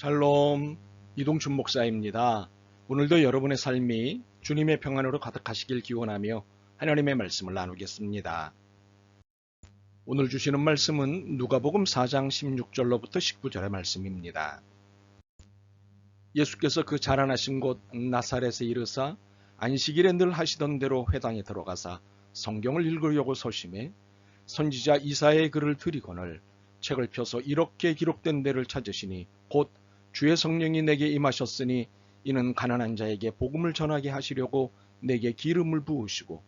샬롬, 이동춘 목사입니다. 오늘도 여러분의 삶이 주님의 평안으로 가득하시길 기원하며 하나님의 말씀을 나누겠습니다. 오늘 주시는 말씀은 누가복음 4장 16절로부터 19절의 말씀입니다. 예수께서 그 자라나신 곳 나사렛에 이르사 안식일에 늘 하시던 대로 회당에 들어가사 성경을 읽으려고 서심해 선지자 이사야의 글을 들이거늘 책을 펴서 이렇게 기록된 데를 찾으시니 곧 주의 성령이 내게 임하셨으니 이는 가난한 자에게 복음을 전하게 하시려고 내게 기름을 부으시고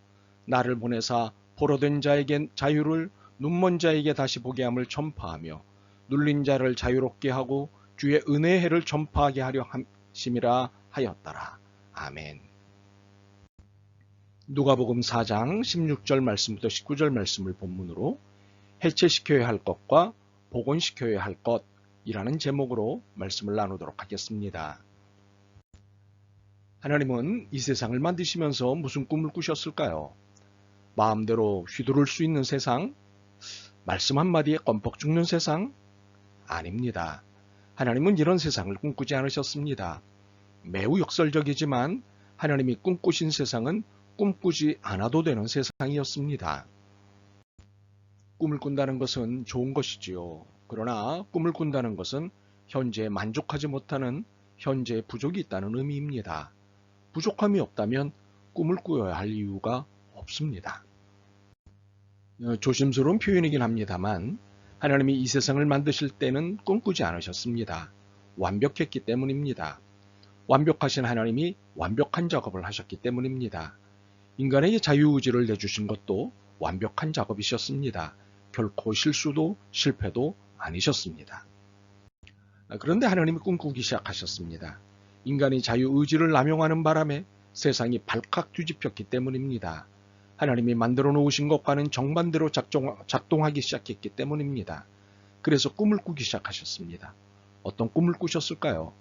나를 보내사 포로된 자에게 자유를 눈먼 자에게 다시 보게 함을 전파하며 눌린 자를 자유롭게 하고 주의 은혜의 해를 전파하게 하려 함심이라 하였더라. 아멘. 누가복음 4장 16절 말씀부터 19절 말씀을 본문으로 해체시켜야 할 것과 복원시켜야 할 것이라는 제목으로 말씀을 나누도록 하겠습니다. 하나님은 이 세상을 만드시면서 무슨 꿈을 꾸셨을까요? 마음대로 휘두를 수 있는 세상? 말씀 한마디에 껌뻑 죽는 세상? 아닙니다. 하나님은 이런 세상을 꿈꾸지 않으셨습니다. 매우 역설적이지만 하나님이 꿈꾸신 세상은 꿈꾸지 않아도 되는 세상이었습니다. 꿈을 꾼다는 것은 좋은 것이지요. 그러나 꿈을 꾼다는 것은 현재에 만족하지 못하는 현재의 부족이 있다는 의미입니다. 부족함이 없다면 꿈을 꾸어야 할 이유가 없습니다. 조심스러운 표현이긴 합니다만 하나님이 이 세상을 만드실 때는 꿈꾸지 않으셨습니다. 완벽했기 때문입니다. 완벽하신 하나님이 완벽한 작업을 하셨기 때문입니다. 인간에게 자유의지를 내주신 것도 완벽한 작업이셨습니다. 결코 실수도 실패도 아니셨습니다. 그런데 하나님이 꿈꾸기 시작하셨습니다. 인간이 자유의지를 남용하는 바람에 세상이 발칵 뒤집혔기 때문입니다. 하나님이 만들어 놓으신 것과는 정반대로 작동하기 시작했기 때문입니다. 그래서 꿈을 꾸기 시작하셨습니다. 어떤 꿈을 꾸셨을까요?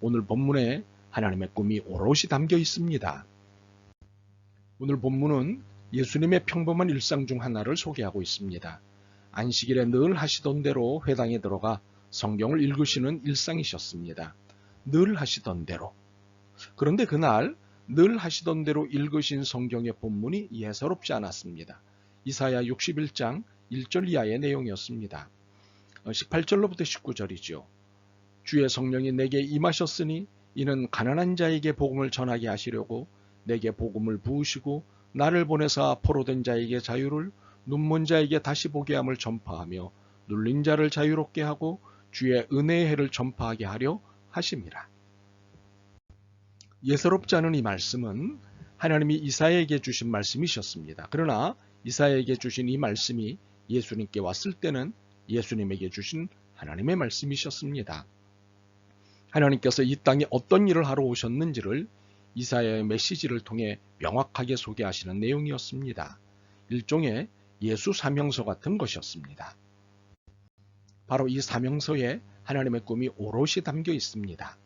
오늘 본문에 하나님의 꿈이 오롯이 담겨 있습니다. 오늘 본문은 예수님의 평범한 일상 중 하나를 소개하고 있습니다. 안식일에 늘 하시던 대로 회당에 들어가 성경을 읽으시는 일상이셨습니다. 늘 하시던 대로. 그런데 그날 늘 하시던 대로 읽으신 성경의 본문이 예사롭지 않았습니다. 이사야 61장 1절 이하의 내용이었습니다. 18절로부터 19절이죠. 주의 성령이 내게 임하셨으니 이는 가난한 자에게 복음을 전하게 하시려고 내게 복음을 부으시고 나를 보내사 포로된 자에게 자유를 눈먼 자에게 다시 보게 함을 전파하며 눌린 자를 자유롭게 하고 주의 은혜의 해를 전파하게 하려 하심이라. 예사롭지 않은 이 말씀은 하나님이 이사야에게 주신 말씀이셨습니다. 그러나 이사야에게 주신 이 말씀이 예수님께 왔을 때는 예수님에게 주신 하나님의 말씀이셨습니다. 하나님께서 이 땅에 어떤 일을 하러 오셨는지를 이사야의 메시지를 통해 명확하게 소개하시는 내용이었습니다. 일종의 예수 사명서 같은 것이었습니다. 바로 이 사명서에 하나님의 꿈이 오롯이 담겨 있습니다.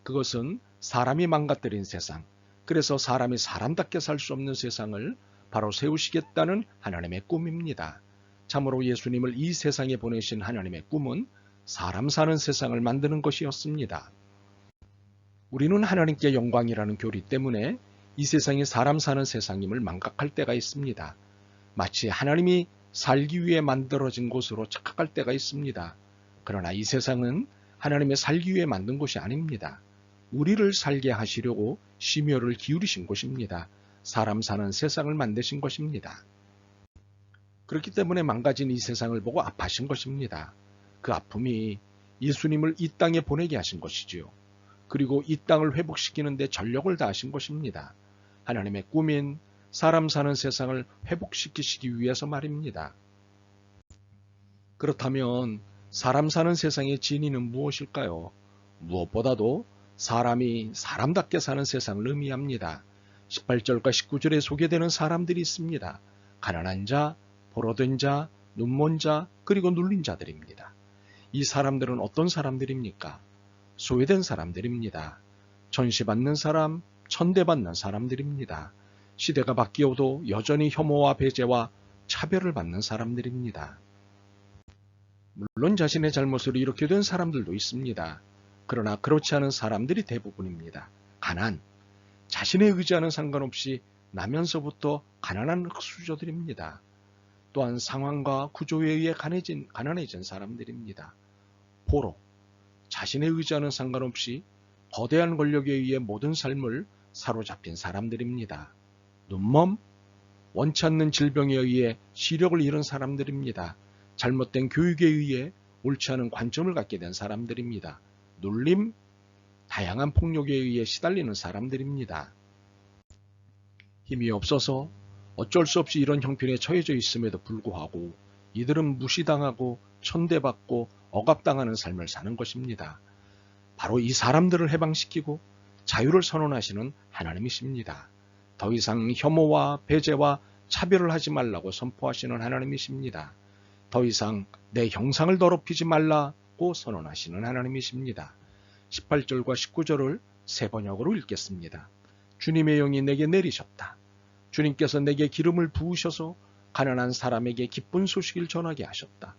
그것은 사람이 망가뜨린 세상, 그래서 사람이 사람답게 살 수 없는 세상을 바로 세우시겠다는 하나님의 꿈입니다. 참으로 예수님을 이 세상에 보내신 하나님의 꿈은 사람 사는 세상을 만드는 것이었습니다. 우리는 하나님께 영광이라는 교리 때문에 이 세상이 사람 사는 세상임을 망각할 때가 있습니다. 마치 하나님이 살기 위해 만들어진 곳으로 착각할 때가 있습니다. 그러나 이 세상은 하나님의 살기 위해 만든 곳이 아닙니다. 우리를 살게 하시려고 심혈을 기울이신 곳입니다. 사람 사는 세상을 만드신 것입니다. 그렇기 때문에 망가진 이 세상을 보고 아파하신 것입니다. 그 아픔이 예수님을 이 땅에 보내게 하신 것이지요. 그리고 이 땅을 회복시키는 데 전력을 다하신 것입니다. 하나님의 꿈인 사람 사는 세상을 회복시키시기 위해서 말입니다. 그렇다면 사람 사는 세상의 진위는 무엇일까요? 무엇보다도 사람이 사람답게 사는 세상을 의미합니다. 18절과 19절에 소개되는 사람들이 있습니다. 가난한 자, 포로된 자, 눈먼 자, 그리고 눌린 자들입니다. 이 사람들은 어떤 사람들입니까? 소외된 사람들입니다. 전시받는 사람, 천대받는 사람들입니다. 시대가 바뀌어도 여전히 혐오와 배제와 차별을 받는 사람들입니다. 물론 자신의 잘못으로 이렇게 된 사람들도 있습니다. 그러나 그렇지 않은 사람들이 대부분입니다. 가난, 자신의 의지와는 상관없이 나면서부터 가난한 흙수저들입니다. 또한 상황과 구조에 의해 가난해진 사람들입니다. 포로, 자신의 의지와는 상관없이 거대한 권력에 의해 모든 삶을 사로잡힌 사람들입니다. 눈먼, 원치 않는 질병에 의해 시력을 잃은 사람들입니다. 잘못된 교육에 의해 옳지 않은 관점을 갖게 된 사람들입니다. 눌림, 다양한 폭력에 의해 시달리는 사람들입니다. 힘이 없어서 어쩔 수 없이 이런 형편에 처해져 있음에도 불구하고 이들은 무시당하고 천대받고 억압당하는 삶을 사는 것입니다. 바로 이 사람들을 해방시키고 자유를 선언하시는 하나님이십니다. 더 이상 혐오와 배제와 차별을 하지 말라고 선포하시는 하나님이십니다. 더 이상 내 형상을 더럽히지 말라고 선언하시는 하나님이십니다. 18절과 19절을 세 번역으로 읽겠습니다. 주님의 영이 내게 내리셨다. 주님께서 내게 기름을 부으셔서 가난한 사람에게 기쁜 소식을 전하게 하셨다.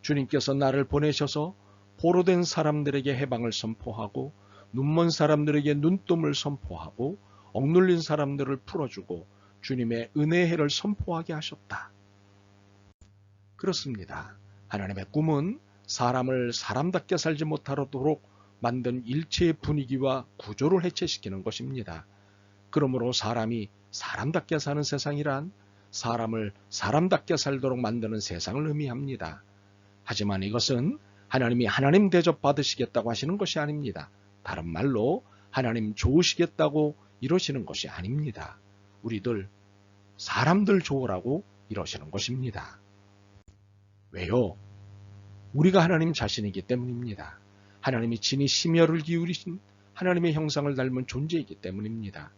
주님께서 나를 보내셔서 포로된 사람들에게 해방을 선포하고 눈먼 사람들에게 눈뜸을 선포하고 억눌린 사람들을 풀어주고 주님의 은혜의 해를 선포하게 하셨다. 그렇습니다. 하나님의 꿈은 사람을 사람답게 살지 못하도록 만든 일체의 분위기와 구조를 해체시키는 것입니다. 그러므로 사람이 사람답게 사는 세상이란 사람을 사람답게 살도록 만드는 세상을 의미합니다. 하지만 이것은 하나님이 하나님 대접 받으시겠다고 하시는 것이 아닙니다. 다른 말로 하나님 좋으시겠다고 이러시는 것이 아닙니다. 우리들 사람들 좋으라고 이러시는 것입니다. 왜요? 우리가 하나님 자신이기 때문입니다. 하나님이 친히 심혈을 기울이신 하나님의 형상을 닮은 존재이기 때문입니다.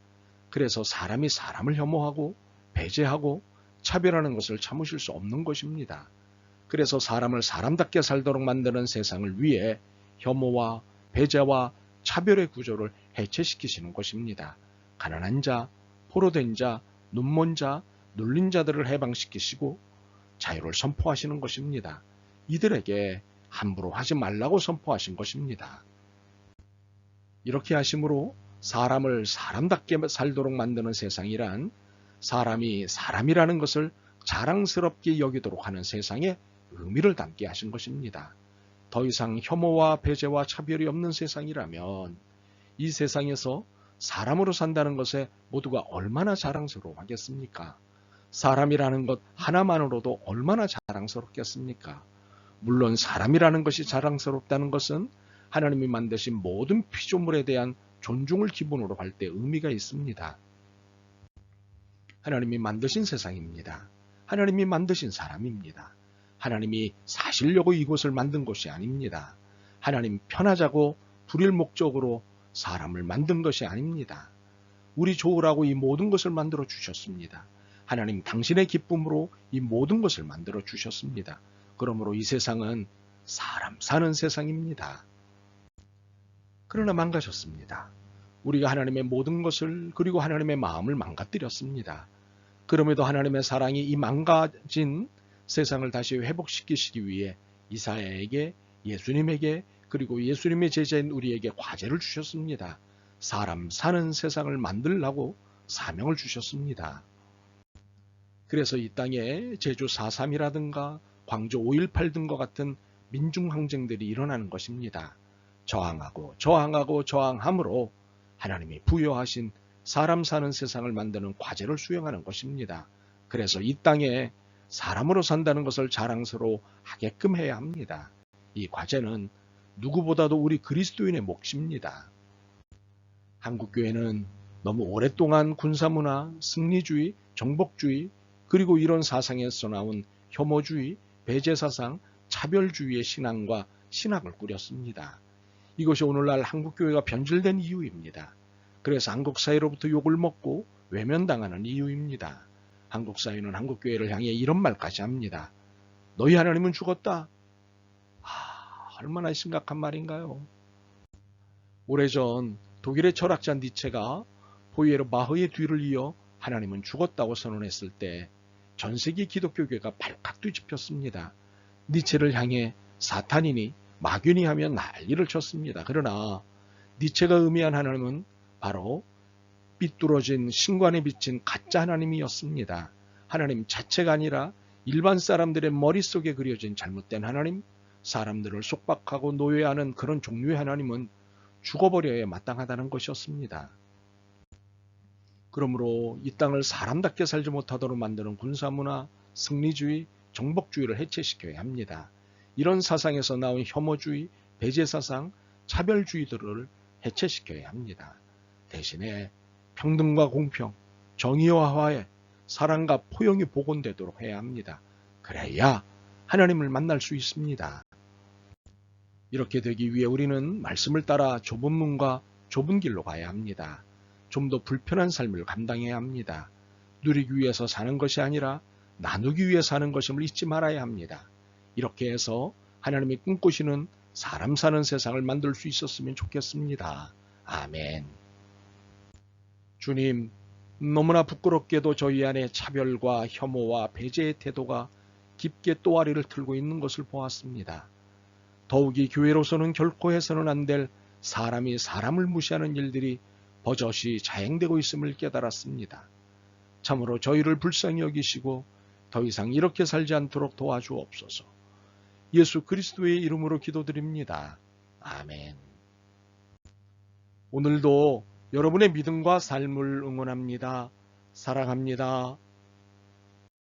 그래서 사람이 사람을 혐오하고 배제하고 차별하는 것을 참으실 수 없는 것입니다. 그래서 사람을 사람답게 살도록 만드는 세상을 위해 혐오와 배제와 차별의 구조를 해체시키시는 것입니다. 가난한 자, 포로된 자, 눈먼 자, 눌린 자들을 해방시키시고 자유를 선포하시는 것입니다. 이들에게 함부로 하지 말라고 선포하신 것입니다. 이렇게 하심으로 사람을 사람답게 살도록 만드는 세상이란 사람이 사람이라는 것을 자랑스럽게 여기도록 하는 세상에 의미를 담게 하신 것입니다. 더 이상 혐오와 배제와 차별이 없는 세상이라면 이 세상에서 사람으로 산다는 것에 모두가 얼마나 자랑스러워하겠습니까? 사람이라는 것 하나만으로도 얼마나 자랑스럽겠습니까? 물론 사람이라는 것이 자랑스럽다는 것은 하나님이 만드신 모든 피조물에 대한 존중을 기본으로 할 때 의미가 있습니다. 하나님이 만드신 세상입니다. 하나님이 만드신 사람입니다. 하나님이 사시려고 이곳을 만든 것이 아닙니다. 하나님 편하자고 부릴 목적으로 사람을 만든 것이 아닙니다. 우리 좋으라고 이 모든 것을 만들어 주셨습니다. 하나님 당신의 기쁨으로 이 모든 것을 만들어 주셨습니다. 그러므로 이 세상은 사람 사는 세상입니다. 그러나 망가졌습니다. 우리가 하나님의 모든 것을 그리고 하나님의 마음을 망가뜨렸습니다. 그럼에도 하나님의 사랑이 이 망가진 세상을 다시 회복시키시기 위해 이사야에게 예수님에게 그리고 예수님의 제자인 우리에게 과제를 주셨습니다. 사람 사는 세상을 만들라고 사명을 주셨습니다. 그래서 이 땅에 제주 4.3이라든가 광주 5.18 등과 같은 민중항쟁들이 일어나는 것입니다. 저항함으로 하나님이 부여하신 사람 사는 세상을 만드는 과제를 수행하는 것입니다. 그래서 이 땅에 사람으로 산다는 것을 자랑스러워 하게끔 해야 합니다. 이 과제는 누구보다도 우리 그리스도인의 몫입니다. 한국교회는 너무 오랫동안 군사문화, 승리주의, 정복주의, 그리고 이런 사상에서 나온 혐오주의, 배제사상, 차별주의의 신앙과 신학을 꾸렸습니다. 이것이 오늘날 한국교회가 변질된 이유입니다. 그래서 한국사회로부터 욕을 먹고 외면당하는 이유입니다. 한국사회는 한국교회를 향해 이런 말까지 합니다. 너희 하나님은 죽었다. 얼마나 심각한 말인가요? 오래전 독일의 철학자 니체가 포이에르 마흐의 뒤를 이어 하나님은 죽었다고 선언했을 때 전세기 기독교계가 발칵 뒤집혔습니다. 니체를 향해 사탄이니 막연히 하며 난리를 쳤습니다. 그러나 니체가 의미한 하나님은 바로 삐뚤어진 신관에 비친 가짜 하나님이었습니다. 하나님 자체가 아니라 일반 사람들의 머릿속에 그려진 잘못된 하나님, 사람들을 속박하고 노예하는 그런 종류의 하나님은 죽어버려야 마땅하다는 것이었습니다. 그러므로 이 땅을 사람답게 살지 못하도록 만드는 군사문화, 승리주의, 정복주의를 해체시켜야 합니다. 이런 사상에서 나온 혐오주의, 배제사상, 차별주의들을 해체시켜야 합니다. 대신에 평등과 공평, 정의와 화해, 사랑과 포용이 복원되도록 해야 합니다. 그래야 하나님을 만날 수 있습니다. 이렇게 되기 위해 우리는 말씀을 따라 좁은 문과 좁은 길로 가야 합니다. 좀 더 불편한 삶을 감당해야 합니다. 누리기 위해서 사는 것이 아니라 나누기 위해 사는 것임을 잊지 말아야 합니다. 이렇게 해서 하나님이 꿈꾸시는 사람 사는 세상을 만들 수 있었으면 좋겠습니다. 아멘. 주님, 너무나 부끄럽게도 저희 안에 차별과 혐오와 배제의 태도가 깊게 또아리를 틀고 있는 것을 보았습니다. 더욱이 교회로서는 결코 해서는 안 될 사람이 사람을 무시하는 일들이 버젓이 자행되고 있음을 깨달았습니다. 참으로 저희를 불쌍히 여기시고 더 이상 이렇게 살지 않도록 도와주옵소서. 예수 그리스도의 이름으로 기도드립니다. 아멘. 오늘도 여러분의 믿음과 삶을 응원합니다. 사랑합니다.